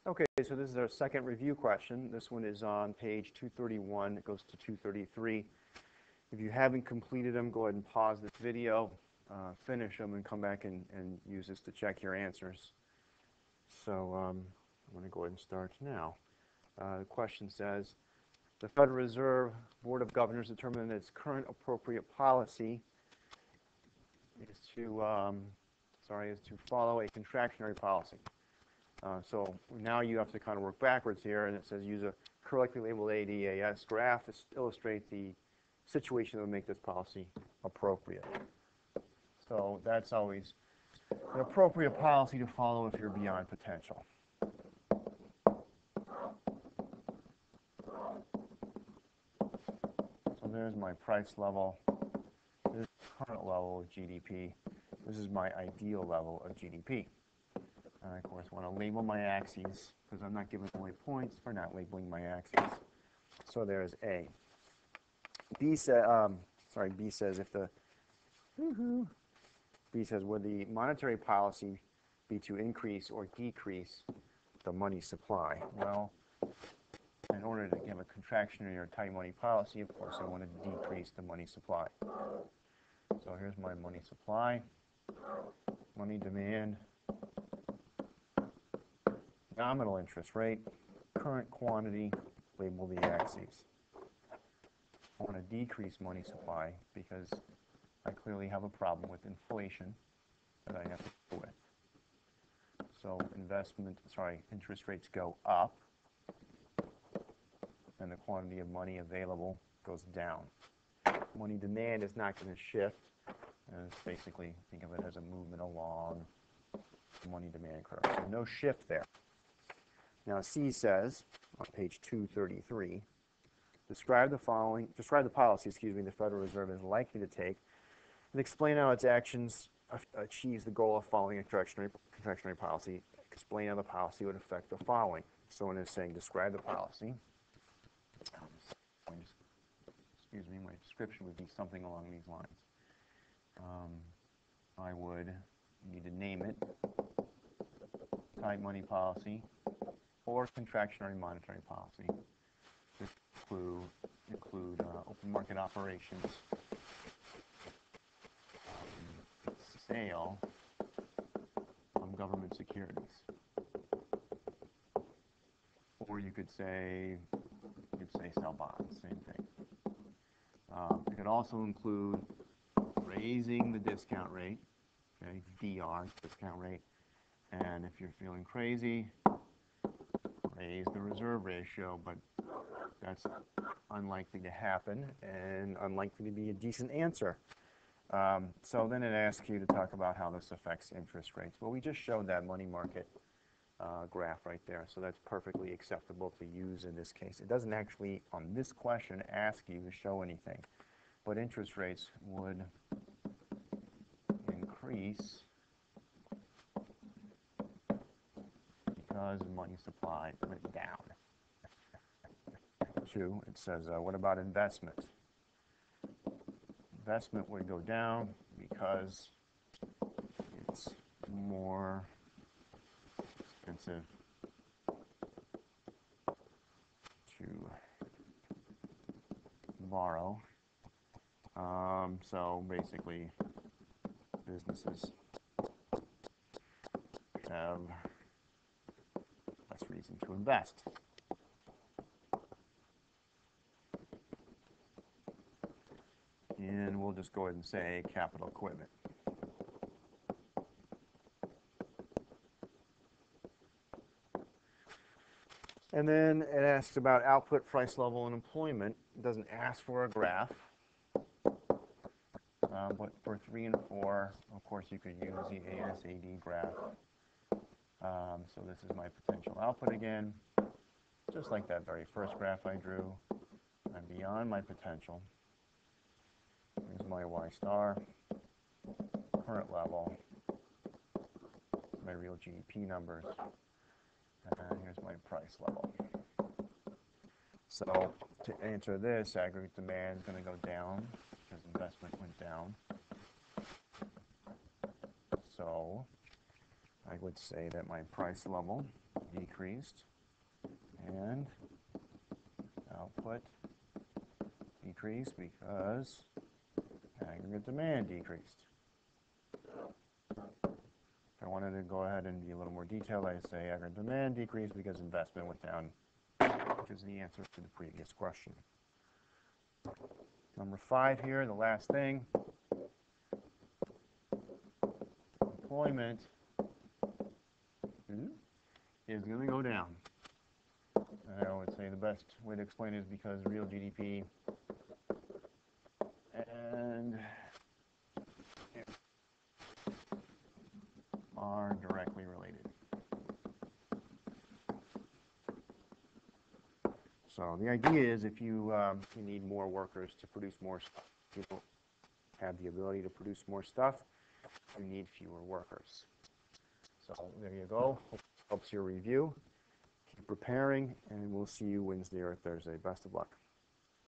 Okay, so this is our second review question. This one is on page 231. It goes to 233. If you haven't completed them, go ahead and pause this video, finish them, and come back and use this to check your answers. So I'm going to go ahead and start now. The question says, the Federal Reserve Board of Governors determined that its current appropriate policy is to follow a contractionary policy. So now you have to kind of work backwards here, and it says use a correctly labeled ADAS graph to illustrate the situation that would make this policy appropriate. So that's always an appropriate policy to follow if you're beyond potential. So there's my price level. This is current level of GDP. This is my ideal level of GDP. And I, of course, want to label my axes because I'm not giving away points for not labeling my axes. So there's A. B says if the B says would the monetary policy be to increase or decrease the money supply? Well, in order to give a contractionary or tight money policy, of course, I want to decrease the money supply. So here's my money supply, money demand, nominal interest rate, current quantity, label the axes. I want to decrease money supply because I clearly have a problem with inflation that I have to deal with. So interest rates go up, and the quantity of money available goes down. Money demand is not going to shift, and it's basically, think of it as a movement along the money demand curve. So no shift there. Now C says, on page 233, describe the policy, the Federal Reserve is likely to take, and explain how its actions achieves the goal of following a contractionary policy. Explain how the policy would affect the following. So when it's saying describe the policy, my description would be something along these lines. I would need to name it tight money policy or contractionary monetary policy. This include open market operations, sale of government securities, or you could say sell bonds, same thing. It could also include raising the discount rate, okay, DR, discount rate, and if you're feeling crazy, raise the reserve ratio, but that's unlikely to happen and unlikely to be a decent answer. So then it asks you to talk about how this affects interest rates. Well, we just showed that money market graph right there, so that's perfectly acceptable to use in this case. It doesn't actually, on this question, ask you to show anything, but interest rates would increase because money supply went down. 2, it says, what about investment? Investment would go down because it's more expensive to borrow. So basically, businesses have less reason to invest. And we'll just go ahead and say capital equipment. And then it asks about output, price level, and employment. It doesn't ask for a graph. But for 3 and 4, of course, you could use the ASAD graph. So this is my potential output again. Just like that very first graph I drew. I'm beyond my potential. Here's my Y star, current level, my real GDP numbers, and here's my price level. So to answer this, aggregate demand is going to go down because investment went down. So I would say that my price level decreased, and output decreased because aggregate demand decreased. If I wanted to go ahead and be a little more detailed, I'd say aggregate demand decreased because investment went down, which is the answer to the previous question. Number 5 here, the last thing. Employment is going to go down. I would say the best way to explain it is because real GDP and are directly related. So the idea is if you need more workers to produce more stuff, you don't have the ability to produce more stuff, you need fewer workers. So there you go. Hope this helps your review. Keep preparing, and we'll see you Wednesday or Thursday. Best of luck.